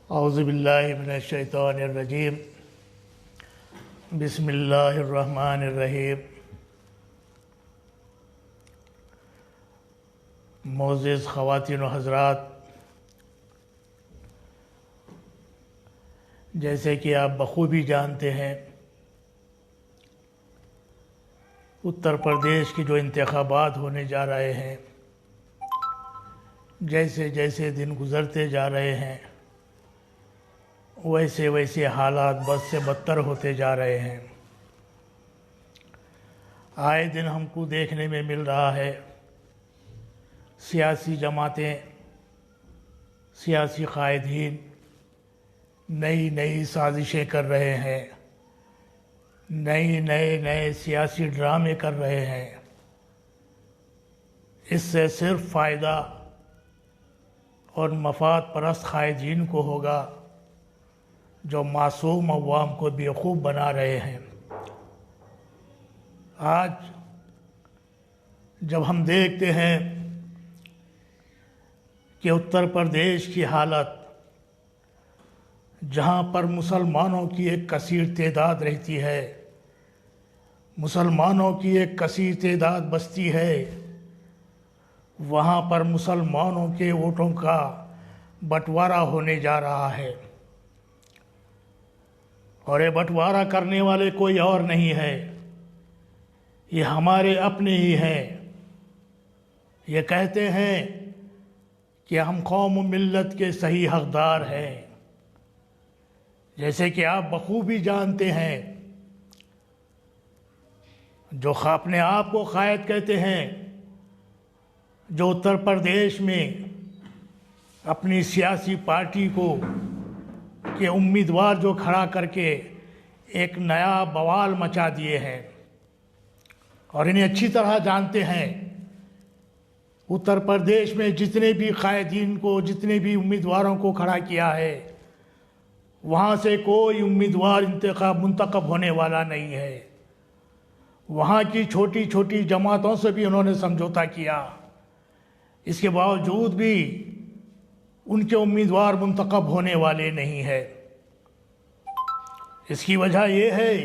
औज़ुबिल्लाहि मिनश्शैतानिर्रजीम बिस्मिल्लाहिर्रहमानिर्रहीम। मोअज़्ज़िज़ ख़वातीन व हज़रात, जैसे कि आप बखूबी जानते हैं, उत्तर प्रदेश की जो इंतख़ाबात होने जा रहे हैं, जैसे जैसे दिन गुज़रते जा रहे हैं वैसे वैसे हालात बद से बदतर होते जा रहे हैं। आए दिन हमको देखने में मिल रहा है सियासी जमातें, सियासी कायदीन नई नई साजिशें कर रहे हैं, नए सियासी ड्रामे कर रहे हैं। इससे सिर्फ फ़ायदा और मफाद परस्त कायदीन को होगा, जो मासूम अवाम को बेवकूफ़ बना रहे हैं। आज जब हम देखते हैं कि उत्तर प्रदेश की हालत, जहाँ पर मुसलमानों की एक कसीर तादाद रहती है, मुसलमानों की एक कसीर तादाद बसती है, वहाँ पर मुसलमानों के वोटों का बंटवारा होने जा रहा है। और ये बंटवारा करने वाले कोई और नहीं है, ये हमारे अपने ही हैं। ये कहते हैं कि हम कौम मिल्लत के सही हकदार हैं। जैसे कि आप बखूबी जानते हैं, जो अपने आप को कायद कहते हैं, जो उत्तर प्रदेश में अपनी सियासी पार्टी को के उम्मीदवार जो खड़ा करके एक नया बवाल मचा दिए हैं, और इन्हें अच्छी तरह जानते हैं उत्तर प्रदेश में जितने भी कायदीन को, जितने भी उम्मीदवारों को खड़ा किया है, वहाँ से कोई उम्मीदवार मुंतखब होने वाला नहीं है। वहाँ की छोटी छोटी जमातों से भी उन्होंने समझौता किया, इसके बावजूद भी उनके उम्मीदवार मुंतखब होने वाले नहीं है। इसकी वजह यह है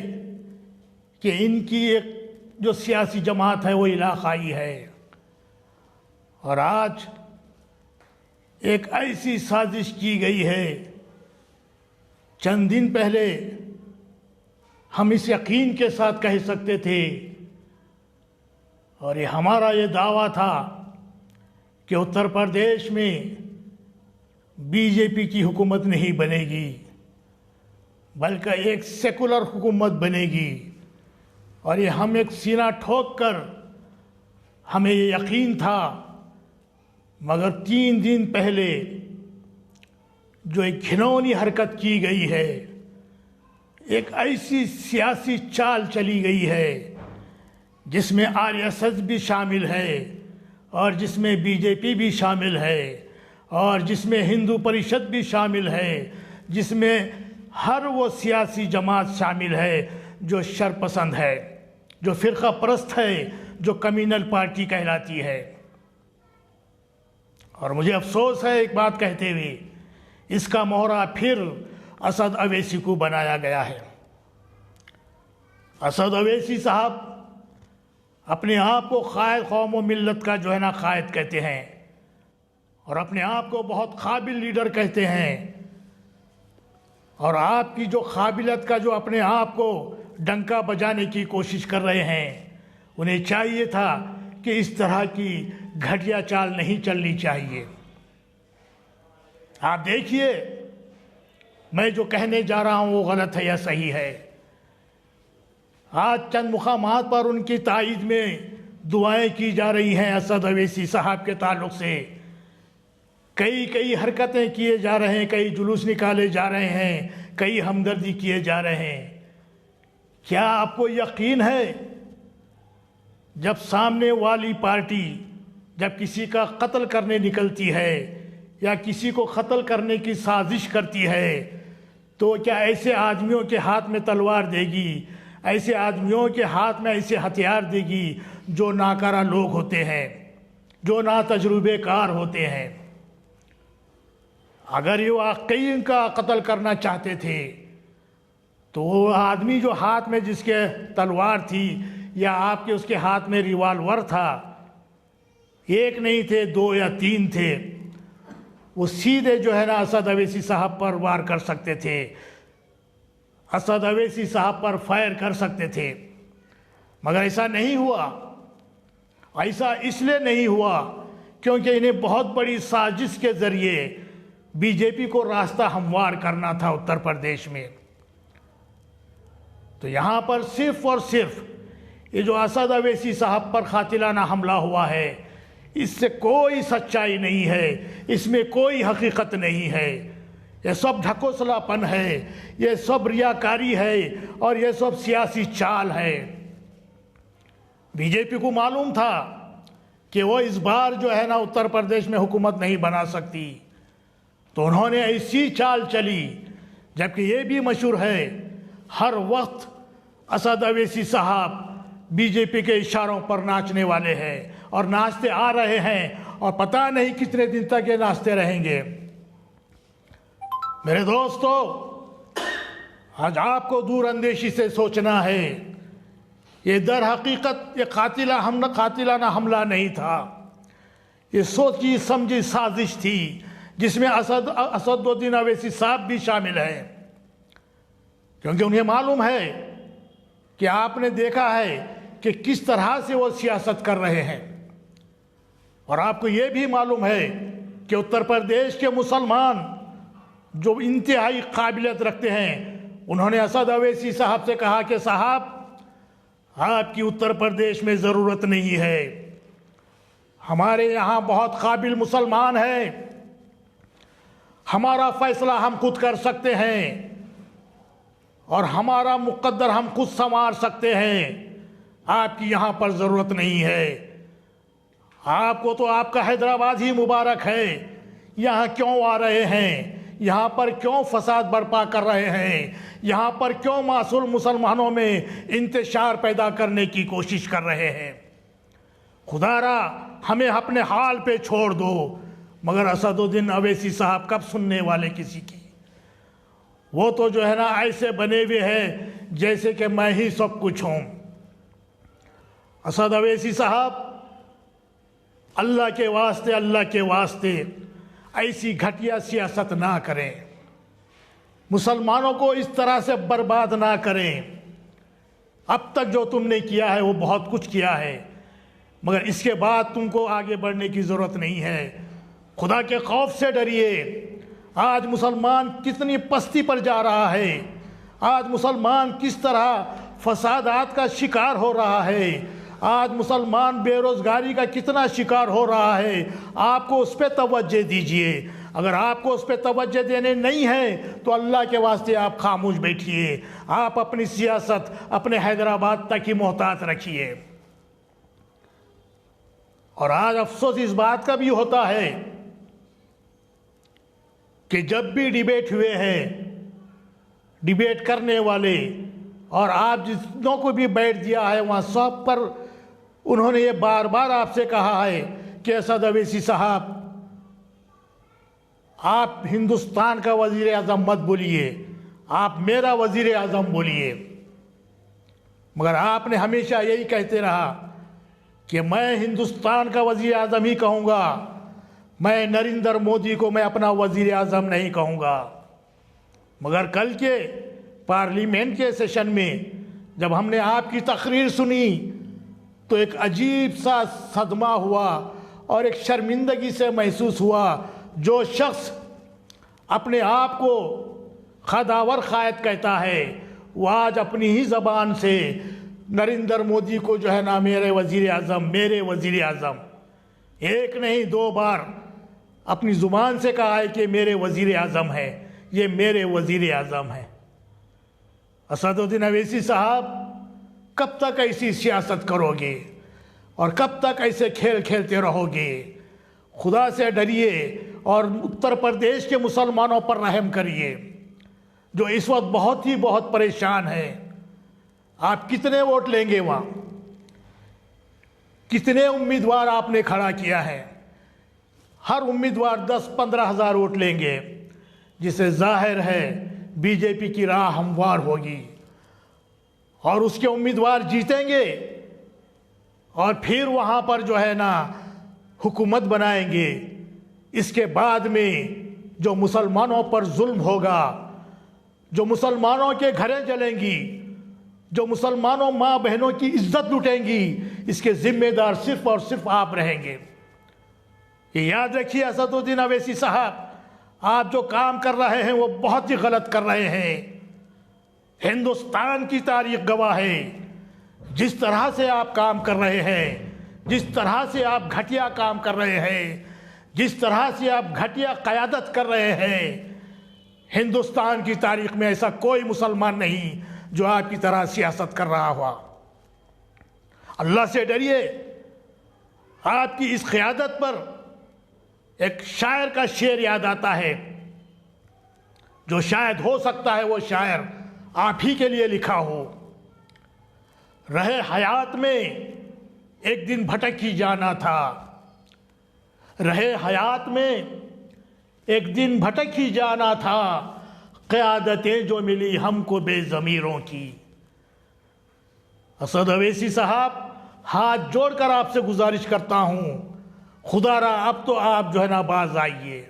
कि इनकी एक जो सियासी जमात है वो इलाक़ाई है। और आज एक ऐसी साजिश की गई है, चंद दिन पहले हम इस यकीन के साथ कह सकते थे, और ये हमारा ये दावा था कि उत्तर प्रदेश में बीजेपी की हुकूमत नहीं बनेगी, बल्कि एक सेकुलर हुकूमत बनेगी। और ये हम एक सीना ठोक कर हमें ये यकीन था, मगर 3 दिन पहले जो एक घिनौनी हरकत की गई है, एक ऐसी सियासी चाल चली गई है जिसमें आरएसएस भी शामिल है, और जिसमें बीजेपी भी शामिल है, और जिसमें हिंदू परिषद भी शामिल है, जिसमें हर वो सियासी जमात शामिल है जो शरपसंद है, जो फ़िरक़ा परस्त है, जो कम्युनल पार्टी कहलाती है। और मुझे अफसोस है एक बात कहते हुए, इसका मोहरा फिर असद अवैसी को बनाया गया है। असद अवैसी साहब अपने आप को कायद कौम व मिल्लत का जो है ना कायद कहते हैं, और अपने आप को बहुत काबिल लीडर कहते हैं। और आपकी जो काबिलियत का जो अपने आप को डंका बजाने की कोशिश कर रहे हैं, उन्हें चाहिए था कि इस तरह की घटिया चाल नहीं चलनी चाहिए। आप देखिए, मैं जो कहने जा रहा हूँ वो गलत है या सही है। आज चंद मुकामात पर उनकी तायीद में दुआएं की जा रही हैं असद अवैसी साहब के ताल्लुक़ से। कई हरकतें किए जा रहे हैं, कई जुलूस निकाले जा रहे हैं, कई हमदर्दी किए जा रहे हैं। क्या आपको यकीन है, जब सामने वाली पार्टी जब किसी का कत्ल करने निकलती है या किसी को कत्ल करने की साजिश करती है, तो क्या ऐसे आदमियों के हाथ में तलवार देगी, ऐसे आदमियों के हाथ में ऐसे हथियार देगी जो नाकारा लोग होते हैं, जो नातजुर्बेकार होते हैं? अगर ये वाकई का कत्ल करना चाहते थे तो वो आदमी जो हाथ में जिसके तलवार थी या आपके उसके हाथ में रिवॉल्वर था, एक नहीं थे, 2 या 3 थे, वो सीधे जो है ना असद अवैसी साहब पर वार कर सकते थे, असद अवैसी साहब पर फायर कर सकते थे। मगर ऐसा नहीं हुआ। ऐसा इसलिए नहीं हुआ क्योंकि इन्हें बहुत बड़ी साजिश के ज़रिए बीजेपी को रास्ता हमवार करना था उत्तर प्रदेश में। तो यहाँ पर सिर्फ और सिर्फ ये जो असद अवैसी साहब पर कातिलाना हमला हुआ है, इससे कोई सच्चाई नहीं है, इसमें कोई हकीकत नहीं है। ये सब ढकोसलापन है, ये सब रियाकारी है और ये सब सियासी चाल है। बीजेपी को मालूम था कि वो इस बार जो है ना उत्तर प्रदेश में हुकूमत नहीं बना सकती, तो उन्होंने ऐसी चाल चली। जबकि ये भी मशहूर है, हर वक्त असद अवैसी साहब बीजेपी के इशारों पर नाचने वाले हैं और नाचते आ रहे हैं और पता नहीं कितने दिन तक ये नाचते रहेंगे। मेरे दोस्तों, आज आपको दूरअंदेशी से सोचना है। ये दर हकीकत ये कातिलाना हमला नहीं था, ये सोची समझी साजिश थी जिसमें असदुद्दीन अवैसी साहब भी शामिल हैं। क्योंकि उन्हें मालूम है कि आपने देखा है कि किस तरह से वो सियासत कर रहे हैं, और आपको ये भी मालूम है कि उत्तर प्रदेश के मुसलमान जो इंतहाई काबिलियत रखते हैं, उन्होंने असद अवैसी साहब से कहा कि साहब, आपकी उत्तर प्रदेश में ज़रूरत नहीं है, हमारे यहाँ बहुत काबिल मुसलमान हैं, हमारा फैसला हम खुद कर सकते हैं और हमारा मुकद्दर हम खुद संवार सकते हैं, आपकी यहाँ पर ज़रूरत नहीं है। आपको तो आपका हैदराबाद ही मुबारक है, यहाँ क्यों आ रहे हैं, यहाँ पर क्यों फसाद बर्पा कर रहे हैं, यहाँ पर क्यों मासूम मुसलमानों में इंतशार पैदा करने की कोशिश कर रहे हैं। खुदारा हमें अपने हाल पे छोड़ दो। मगर असदुद्दीन अवैसी साहब कब सुनने वाले किसी की? वो तो जो है ना ऐसे बने हुए हैं जैसे कि मैं ही सब कुछ हूँ। असद अवैसी साहब, अल्लाह के वास्ते ऐसी घटिया सियासत ना करें, मुसलमानों को इस तरह से बर्बाद ना करें। अब तक जो तुमने किया है वो बहुत कुछ किया है, मगर इसके बाद तुमको आगे बढ़ने की ज़रूरत नहीं है। खुदा के खौफ से डरिए। आज मुसलमान कितनी पस्ती पर जा रहा है, आज मुसलमान किस तरह फसादात का शिकार हो रहा है, आज मुसलमान बेरोज़गारी का कितना शिकार हो रहा है। आपको उस पर तवज्जो दीजिए। अगर आपको उस पर तवज्जो देने नहीं है तो अल्लाह के वास्ते आप खामोश बैठिए। आप अपनी सियासत अपने हैदराबाद तक ही मोहतात रखिए। और आज अफसोस इस बात का भी होता है कि जब भी डिबेट हुए हैं, डिबेट करने वाले और आप जितनों को भी बैठ दिया है वहाँ सब पर उन्होंने ये बार बार आपसे कहा है कि असद अवैसी साहब, आप हिंदुस्तान का वज़ीर आज़म मत बोलिए, आप मेरा वज़ीर आज़म बोलिए। मगर आपने हमेशा यही कहते रहा कि मैं हिंदुस्तान का वज़ीर आज़म ही कहूँगा, मैं नरेंद्र मोदी को मैं अपना वज़ीर आज़म नहीं कहूँगा। मगर कल के पार्लियामेंट के सेशन में जब हमने आपकी तकरीर सुनी तो एक अजीब सा सदमा हुआ और एक शर्मिंदगी से महसूस हुआ। जो शख्स अपने आप को खदावर क़ायद कहता है वो आज अपनी ही ज़बान से नरेंद्र मोदी को जो है ना मेरे वज़ीर आज़म, मेरे वज़ीर आज़म, एक नहीं 2 बार अपनी ज़ुबान से कहा है कि मेरे वज़ीर आज़म है, ये मेरे वज़ीर आज़म है। असदुद्दीन अवैसी साहब, कब तक ऐसी सियासत करोगे और कब तक ऐसे खेल खेलते रहोगे? खुदा से डरिए और उत्तर प्रदेश के मुसलमानों पर रहम करिए जो इस वक्त बहुत परेशान हैं। आप कितने वोट लेंगे वहाँ? कितने उम्मीदवार आपने खड़ा किया है? हर उम्मीदवार 10-15 हज़ार वोट लेंगे। जिसे जाहिर है बीजेपी की राह हमवार होगी और उसके उम्मीदवार जीतेंगे और फिर वहाँ पर जो है ना हुकूमत बनाएंगे। इसके बाद में जो मुसलमानों पर जुल्म होगा, जो मुसलमानों के घरें जलेंगी, जो मुसलमानों माँ बहनों की इज्जत लुटेंगी, इसके जिम्मेदार सिर्फ और सिर्फ आप रहेंगे। ये याद रखिए असदुद्दीन अवैसी साहब, आप जो काम कर रहे हैं वो बहुत ही गलत कर रहे हैं। हिंदुस्तान की तारीख गवाह है, जिस तरह से आप काम कर रहे हैं, जिस तरह से आप घटिया काम कर रहे हैं, जिस तरह से आप घटिया क़यादत कर रहे हैं, हिंदुस्तान की तारीख में ऐसा कोई मुसलमान नहीं जो आपकी तरह सियासत कर रहा हुआ। अल्लाह से डरिए। आपकी इस क़यादत पर एक शायर का शेर याद आता है, जो शायद हो सकता है वो शायर आप ही के लिए लिखा हो। रहे हयात में एक दिन भटक ही जाना था, रहे हयात में एक दिन भटक ही जाना था, क़यादतें जो मिली हमको बेज़मीरों की। असद अवैसी साहब, हाथ जोड़कर आपसे गुजारिश करता हूँ, खुदारा अब तो आप जो है ना बाज आइए।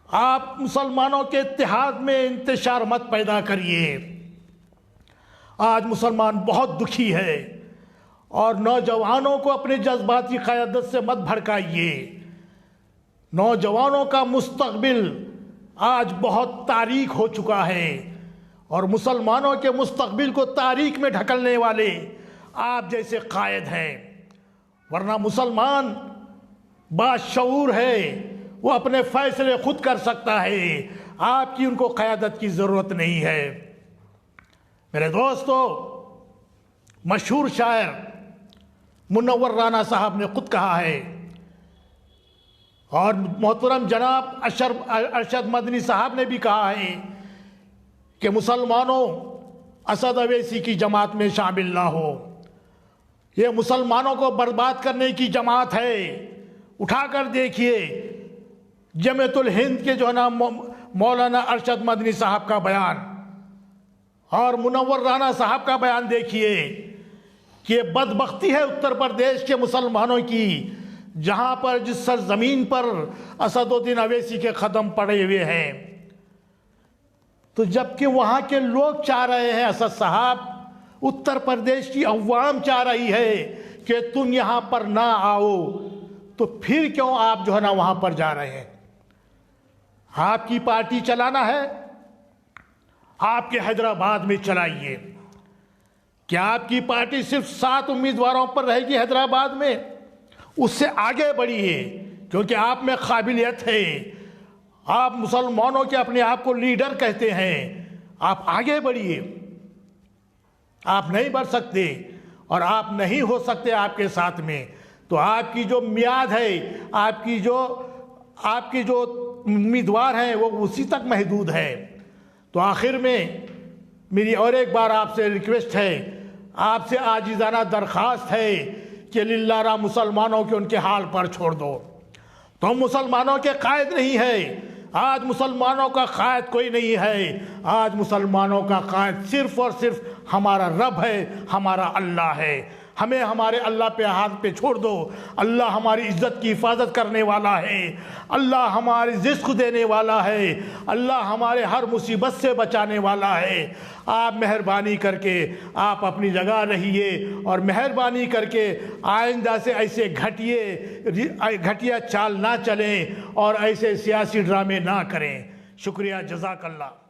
आप मुसलमानों के इत्तेहाद में इंतशार मत पैदा करिए। आज मुसलमान बहुत दुखी है और नौजवानों को अपने जज्बाती क़यादत से मत भड़काइए। नौजवानों का मुस्तकबिल आज बहुत तारीक हो चुका है और मुसलमानों के मुस्तकबिल को तारीक में ढकलने वाले आप जैसे कायद हैं। वरना मुसलमान बाशऊर है, वो अपने फैसले खुद कर सकता है, आपकी उनको क़यादत की ज़रूरत नहीं है। मेरे दोस्तों, मशहूर शायर मुनव्वर राना साहब ने खुद कहा है और मोहतरम जनाब अरशद मदनी साहब ने भी कहा है कि मुसलमानों असद अवैसी की जमात में शामिल ना हो। ये मुसलमानों को बर्बाद करने की जमात है। उठाकर देखिए जमीयतुल हिंद के जो है ना मौलाना अरशद मदनी साहब का बयान और मुनव्वर राना साहब का बयान देखिए कि ये बदबख्ती है उत्तर प्रदेश के मुसलमानों की, जहां पर जिस सरजमीन पर असदुद्दीन अवैसी के कदम पड़े हुए हैं। तो जबकि वहां के लोग चाह रहे हैं, असद साहब, उत्तर प्रदेश की अवाम चाह रही है कि तुम यहां पर ना आओ, तो फिर क्यों आप जो है ना वहां पर जा रहे हैं? आपकी पार्टी चलाना है, आपके हैदराबाद में चलाइए। क्या आपकी पार्टी सिर्फ 7 उम्मीदवारों पर रहेगी हैदराबाद में? उससे आगे बढ़िए, क्योंकि आप में काबिलियत है। आप मुसलमानों के अपने आप को लीडर कहते हैं, आप आगे बढ़िए। आप नहीं बढ़ सकते और आप नहीं हो सकते आपके साथ में, तो आपकी जो मियाद है, आपकी जो उम्मीदवार हैं वो उसी तक महदूद है। तो आखिर में मेरी और एक बार आपसे रिक्वेस्ट है, आपसे आजिज़ाना दरख्वास्त है कि लिल्लाह मुसलमानों के उनके हाल पर छोड़ दो। तो मुसलमानों के कायद नहीं है, आज मुसलमानों का कायद कोई नहीं है। आज मुसलमानों का कायद सिर्फ और सिर्फ हमारा रब है, हमारा अल्लाह है। हमें हमारे अल्लाह पे हाथ पे छोड़ दो। अल्लाह हमारी इज़्ज़त की हिफाजत करने वाला है, अल्लाह हमारी रिज़्क़ देने वाला है, अल्लाह हमारे हर मुसीबत से बचाने वाला है। आप मेहरबानी करके आप अपनी जगह रहिए और मेहरबानी करके आइंदा से ऐसे घटिया चाल ना चलें और ऐसे सियासी ड्रामे ना करें। शुक्रिया, जज़ाकल्लाह।